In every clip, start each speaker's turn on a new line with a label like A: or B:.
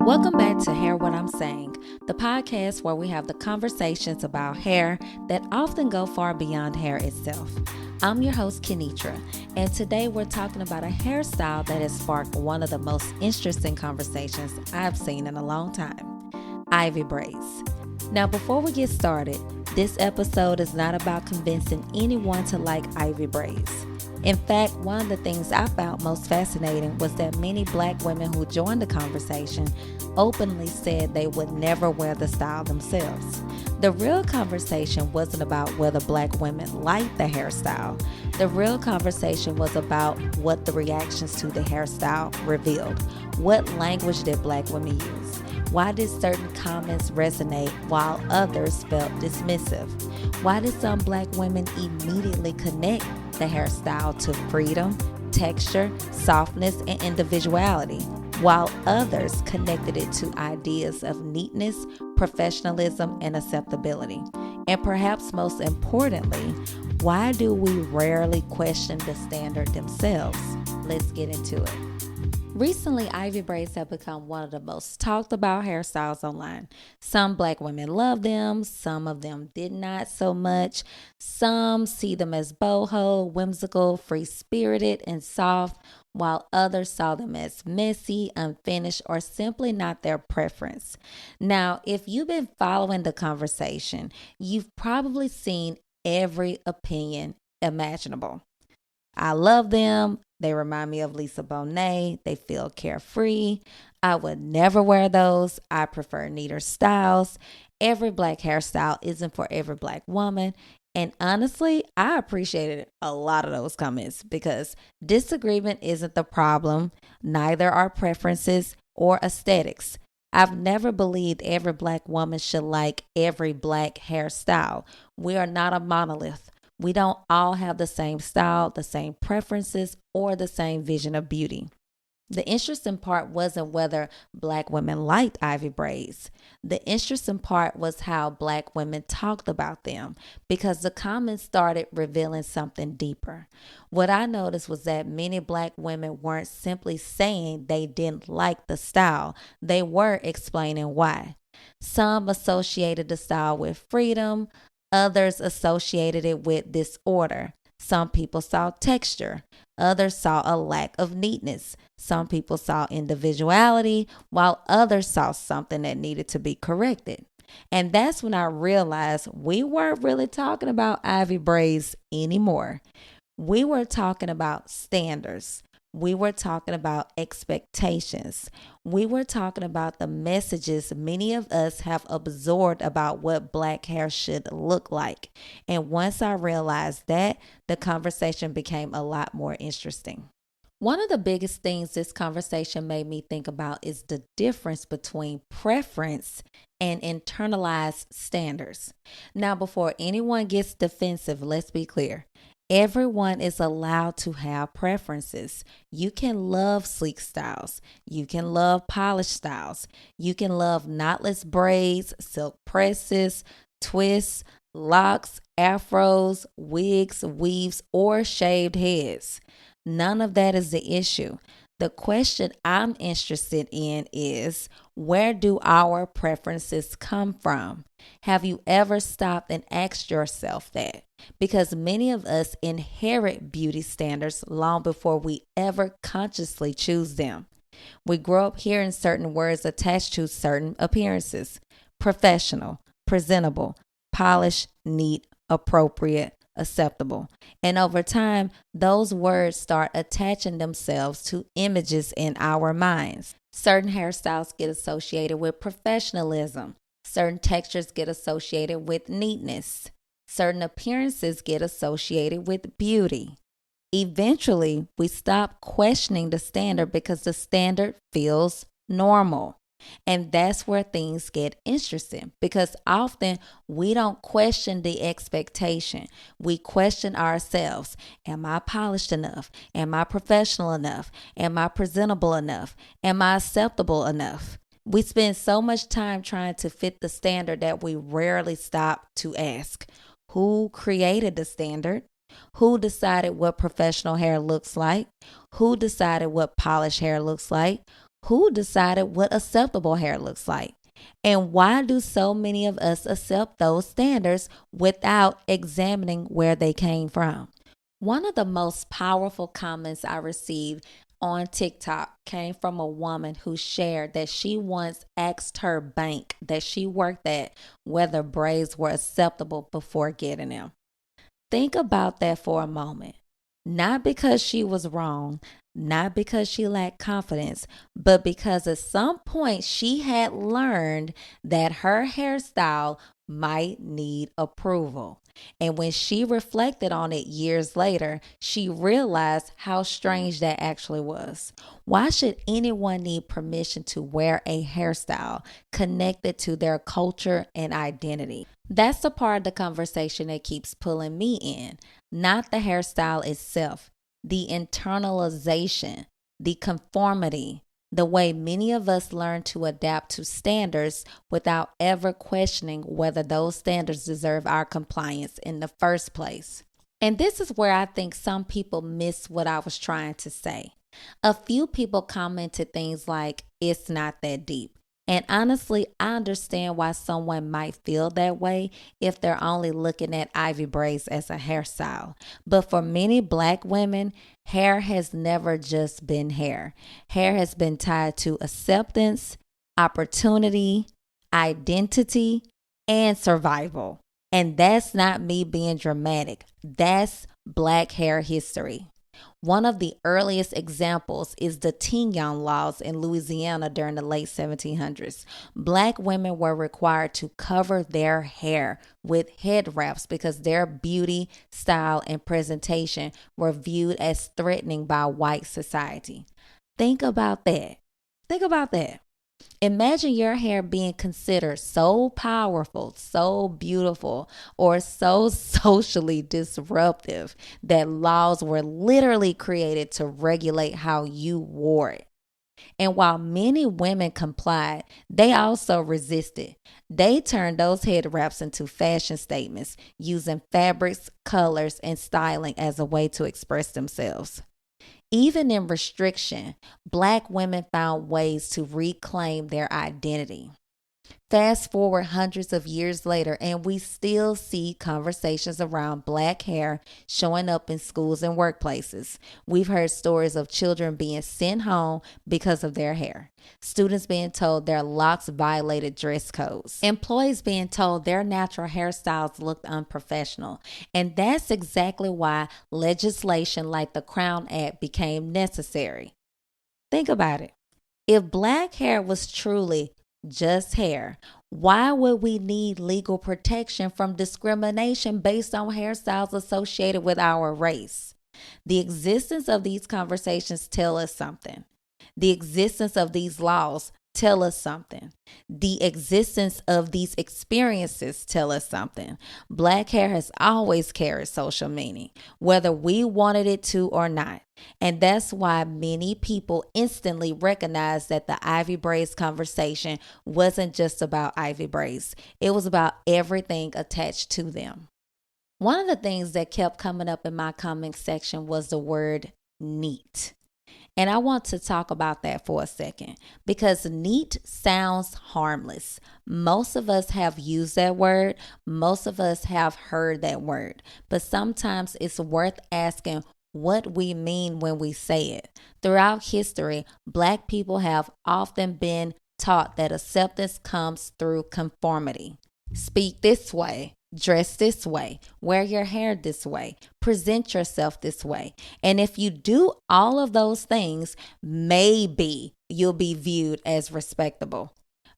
A: Welcome back to Hair What I'm Saying, the podcast where we have the conversations about hair that often go far beyond hair itself. I'm your host, Kenitra, and today we're talking about a hairstyle that has sparked one of the most interesting conversations I've seen in a long time, ivy braids. Now, before we get started, this episode is not about convincing anyone to like ivy braids. In fact, one of the things I found most fascinating was that many Black women who joined the conversation openly said they would never wear the style themselves. The real conversation wasn't about whether Black women liked the hairstyle. The real conversation was about what the reactions to the hairstyle revealed. What language did Black women use? Why did certain comments resonate while others felt dismissive? Why did some Black women immediately connect the hairstyle to freedom, texture, softness, and individuality, while others connected it to ideas of neatness, professionalism, and acceptability? And perhaps most importantly, why do we rarely question the standard themselves? Let's get into it. Recently, ivy braids have become one of the most talked about hairstyles online. Some Black women love them, some of them did not so much. Some see them as boho, whimsical, free-spirited, and soft, while others saw them as messy, unfinished, or simply not their preference. Now, if you've been following the conversation, you've probably seen every opinion imaginable. I love them. They remind me of Lisa Bonet. They feel carefree. I would never wear those. I prefer neater styles. Every Black hairstyle isn't for every Black woman. And honestly, I appreciated a lot of those comments because disagreement isn't the problem. Neither are preferences or aesthetics. I've never believed every Black woman should like every Black hairstyle. We are not a monolith. We don't all have the same style, the same preferences, or the same vision of beauty. The interesting part wasn't whether Black women liked ivy braids. The interesting part was how Black women talked about them, because the comments started revealing something deeper. What I noticed was that many Black women weren't simply saying they didn't like the style. They were explaining why. Some associated the style with freedom. Others associated it with disorder. Some people saw texture. Others saw a lack of neatness. Some people saw individuality, while others saw something that needed to be corrected. And that's when I realized we weren't really talking about ivy braids anymore. We were talking about standards. We were talking about expectations. We were talking about the messages many of us have absorbed about what Black hair should look like. And once I realized that, the conversation became a lot more interesting. One of the biggest things this conversation made me think about is the difference between preference and internalized standards. Now, before anyone gets defensive, let's be clear. Everyone is allowed to have preferences. You can love sleek styles. You can love polished styles. You can love knotless braids, silk presses, twists, locks, afros, wigs, weaves, or shaved heads. None of that is the issue. The question I'm interested in is, where do our preferences come from? Have you ever stopped and asked yourself that? Because many of us inherit beauty standards long before we ever consciously choose them. We grow up hearing certain words attached to certain appearances: professional, presentable, polished, neat, appropriate, acceptable. And over time, those words start attaching themselves to images in our minds. Certain hairstyles get associated with professionalism. Certain textures get associated with neatness. Certain appearances get associated with beauty. Eventually, we stop questioning the standard because the standard feels normal. And that's where things get interesting, because often we don't question the expectation. We question ourselves. Am I polished enough? Am I professional enough? Am I presentable enough? Am I acceptable enough? We spend so much time trying to fit the standard that we rarely stop to ask, who created the standard? Who decided what professional hair looks like? Who decided what polished hair looks like? Who decided what acceptable hair looks like? And why do so many of us accept those standards without examining where they came from? One of the most powerful comments I received on TikTok came from a woman who shared that she once asked her bank that she worked at whether braids were acceptable before getting them. Think about that for a moment. Not because she was wrong, not because she lacked confidence, but because at some point she had learned that her hairstyle might need approval. And when she reflected on it years later, she realized how strange that actually was. Why should anyone need permission to wear a hairstyle connected to their culture and identity? That's the part of the conversation that keeps pulling me in, not the hairstyle itself, the internalization, the conformity, the way many of us learn to adapt to standards without ever questioning whether those standards deserve our compliance in the first place. And this is where I think some people miss what I was trying to say. A few people commented things like, it's not that deep. And honestly, I understand why someone might feel that way if they're only looking at ivy braids as a hairstyle. But for many Black women, hair has never just been hair. Hair has been tied to acceptance, opportunity, identity, and survival. And that's not me being dramatic. That's Black hair history. One of the earliest examples is the Tignon laws in Louisiana during the late 1700s. Black women were required to cover their hair with head wraps because their beauty, style, and presentation were viewed as threatening by white society. Think about that. Think about that. Imagine your hair being considered so powerful, so beautiful, or so socially disruptive that laws were literally created to regulate how you wore it. And while many women complied, they also resisted. They turned those head wraps into fashion statements, using fabrics, colors, and styling as a way to express themselves. Even in restriction, Black women found ways to reclaim their identity. Fast forward hundreds of years later, and we still see conversations around Black hair showing up in schools and workplaces. We've heard stories of children being sent home because of their hair, students being told their locks violated dress codes, employees being told their natural hairstyles looked unprofessional. And that's exactly why legislation like the Crown Act became necessary. Think about it. If Black hair was truly just hair, why would we need legal protection from discrimination based on hairstyles associated with our race? The existence of these conversations tell us something. The existence of these laws tell us something. The existence of these experiences tell us something. Black hair has always carried social meaning, whether we wanted it to or not. And that's why many people instantly recognize that the ivy braids conversation wasn't just about ivy braids. It was about everything attached to them. One of the things that kept coming up in my comment section was the word neat. And I want to talk about that for a second because neat sounds harmless. Most of us have used that word. Most of us have heard that word. But sometimes it's worth asking what we mean when we say it. Throughout history, Black people have often been taught that acceptance comes through conformity. Speak this way. Dress this way, wear your hair this way, present yourself this way. And if you do all of those things, maybe you'll be viewed as respectable.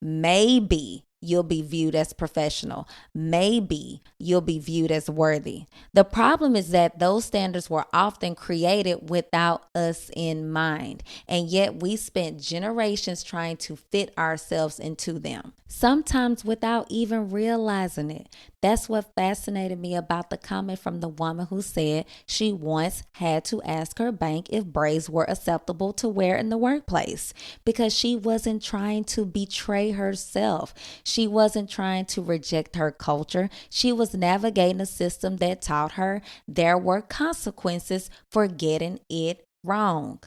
A: Maybe you'll be viewed as professional. Maybe you'll be viewed as worthy. The problem is that those standards were often created without us in mind, and yet we spent generations trying to fit ourselves into them, sometimes without even realizing it. That's what fascinated me about the comment from the woman who said she once had to ask her bank if braids were acceptable to wear in the workplace because she wasn't trying to betray herself. She wasn't trying to reject her culture. She was navigating a system that taught her there were consequences for getting it Wrong.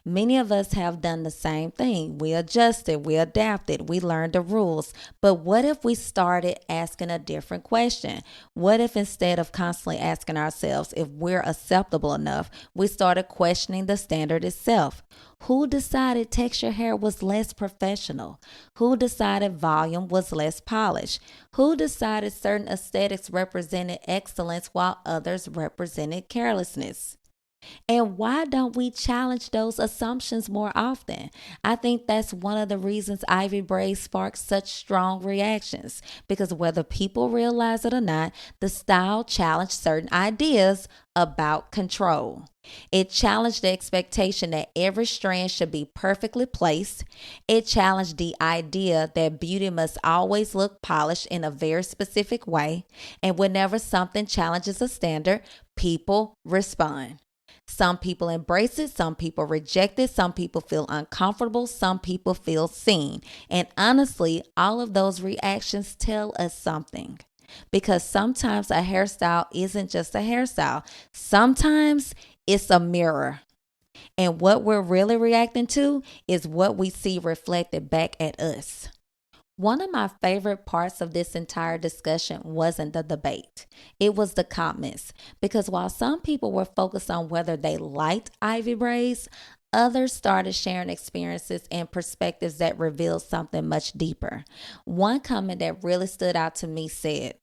A: Many of us have done the same thing. We adjusted, we adapted, we learned the rules. But what if we started asking a different question? What if instead of constantly asking ourselves if we're acceptable enough, we started questioning the standard itself? Who decided texture hair was less professional? Who decided volume was less polished? Who decided certain aesthetics represented excellence while others represented carelessness? And why don't we challenge those assumptions more often? I think that's one of the reasons Ivy braids sparked such strong reactions, because whether people realize it or not, the style challenged certain ideas about control. It challenged the expectation that every strand should be perfectly placed. It challenged the idea that beauty must always look polished in a very specific way. And whenever something challenges a standard, people respond. Some people embrace it, some people reject it, some people feel uncomfortable, some people feel seen. And honestly, all of those reactions tell us something. Because sometimes a hairstyle isn't just a hairstyle, sometimes it's a mirror. And what we're really reacting to is what we see reflected back at us. One of my favorite parts of this entire discussion wasn't the debate. It was the comments. Because while some people were focused on whether they liked Ivy braids, others started sharing experiences and perspectives that revealed something much deeper. One comment that really stood out to me said,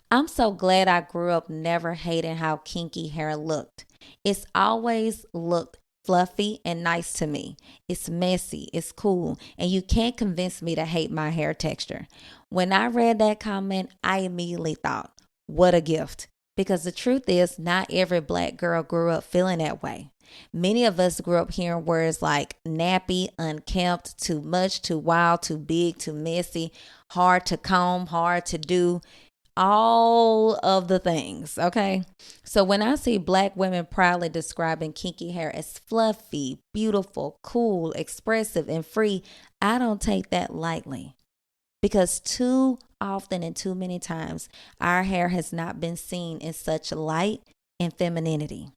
A: "I'm so glad I grew up never hating how kinky hair looked. It's always looked fluffy and nice to me. It's messy, it's cool, and you can't convince me to hate my hair texture." When I read that comment, I immediately thought, what a gift. Because the truth is, not every Black girl grew up feeling that way. Many of us grew up hearing words like nappy, unkempt, too much, too wild, too big, too messy, hard to comb, hard to do, all of the things, okay? So when I see Black women proudly describing kinky hair as fluffy, beautiful, cool, expressive, and free, I don't take that lightly. Because too often and too many times, our hair has not been seen in such light and femininity.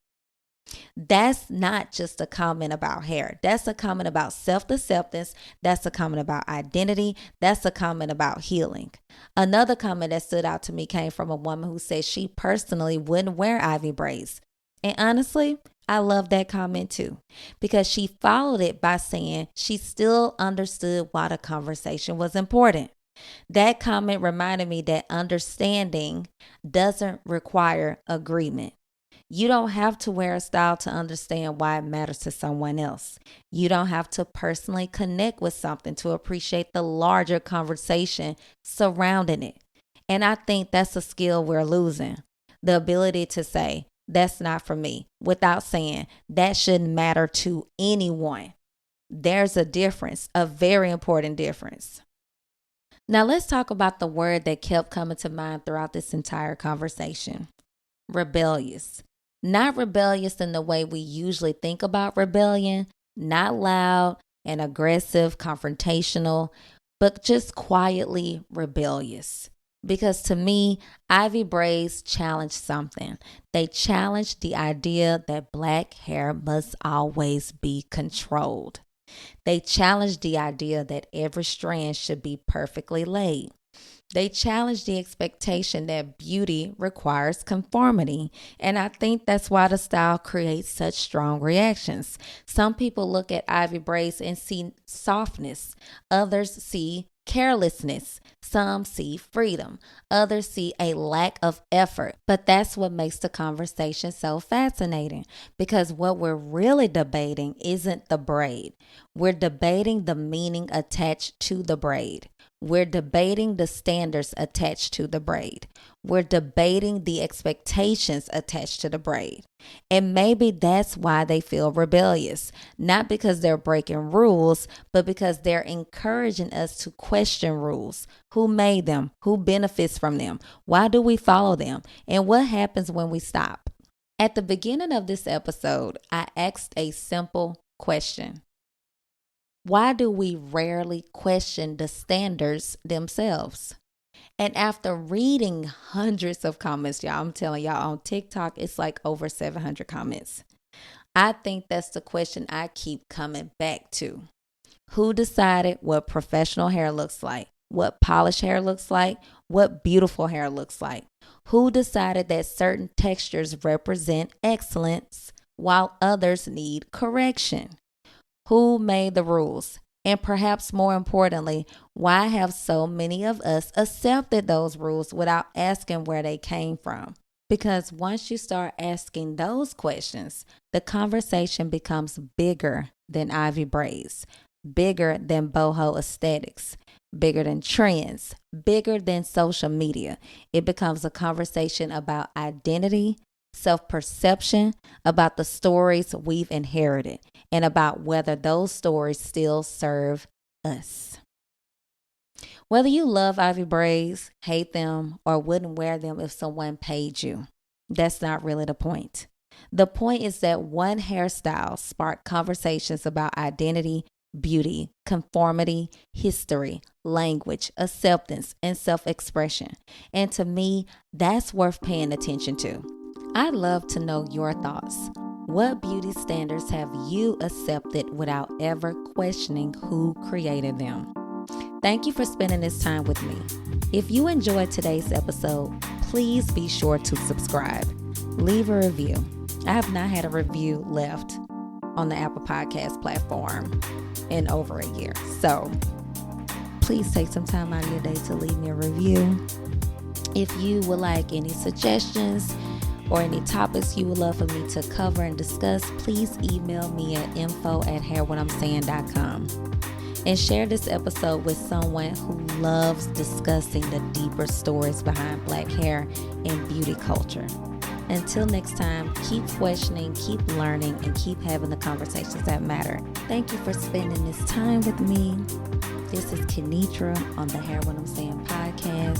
A: That's not just a comment about hair. That's a comment about self-acceptance. That's a comment about identity. That's a comment about healing. Another comment that stood out to me came from a woman who said she personally wouldn't wear Ivy braids. And honestly, I love that comment too, because she followed it by saying she still understood why the conversation was important. That comment reminded me that understanding doesn't require agreement. You don't have to wear a style to understand why it matters to someone else. You don't have to personally connect with something to appreciate the larger conversation surrounding it. And I think that's a skill we're losing. The ability to say, that's not for me, without saying, that shouldn't matter to anyone. There's a difference, a very important difference. Now let's talk about the word that kept coming to mind throughout this entire conversation: rebellious. Not rebellious in the way we usually think about rebellion, not loud and aggressive, confrontational, but just quietly rebellious. Because to me, Ivy braids challenged something. They challenged the idea that Black hair must always be controlled. They challenged the idea that every strand should be perfectly laid. They challenge the expectation that beauty requires conformity. And I think that's why the style creates such strong reactions. Some people look at Ivy braids and see softness. Others see carelessness. Some see freedom. Others see a lack of effort. But that's what makes the conversation so fascinating, because what we're really debating isn't the braid. We're debating the meaning attached to the braid. We're debating the standards attached to the braid. We're debating the expectations attached to the braid. And maybe that's why they feel rebellious. Not because they're breaking rules, but because they're encouraging us to question rules. Who made them? Who benefits from them? Why do we follow them? And what happens when we stop? At the beginning of this episode, I asked a simple question: why do we rarely question the standards themselves? And after reading hundreds of comments, y'all, I'm telling y'all, on TikTok, it's like over 700 comments. I think that's the question I keep coming back to. Who decided what professional hair looks like? What polished hair looks like? What beautiful hair looks like? Who decided that certain textures represent excellence while others need correction? Who made the rules? And perhaps more importantly, why have so many of us accepted those rules without asking where they came from? Because once you start asking those questions, the conversation becomes bigger than Ivy braids, bigger than boho aesthetics, bigger than trends, bigger than social media. It becomes a conversation about identity, self perception, about the stories we've inherited, and about whether those stories still serve us. Whether you love Ivy braids, hate them, or wouldn't wear them if someone paid you, that's not really the point. The point is that one hairstyle sparked conversations about identity, beauty, conformity, history, language, acceptance, and self expression. And to me, that's worth paying attention to. I'd love to know your thoughts. What beauty standards have you accepted without ever questioning who created them? Thank you for spending this time with me. If you enjoyed today's episode, please be sure to subscribe. Leave a review. I have not had a review left on the Apple Podcast platform in over a year. So please take some time out of your day to leave me a review. If you would like any suggestions or any topics you would love for me to cover and discuss, please email me at info@hairwhatimsaying.com. And share this episode with someone who loves discussing the deeper stories behind Black hair and beauty culture. Until next time, keep questioning, keep learning, and keep having the conversations that matter. Thank you for spending this time with me. This is Kenitra on the Hair What I'm Saying podcast.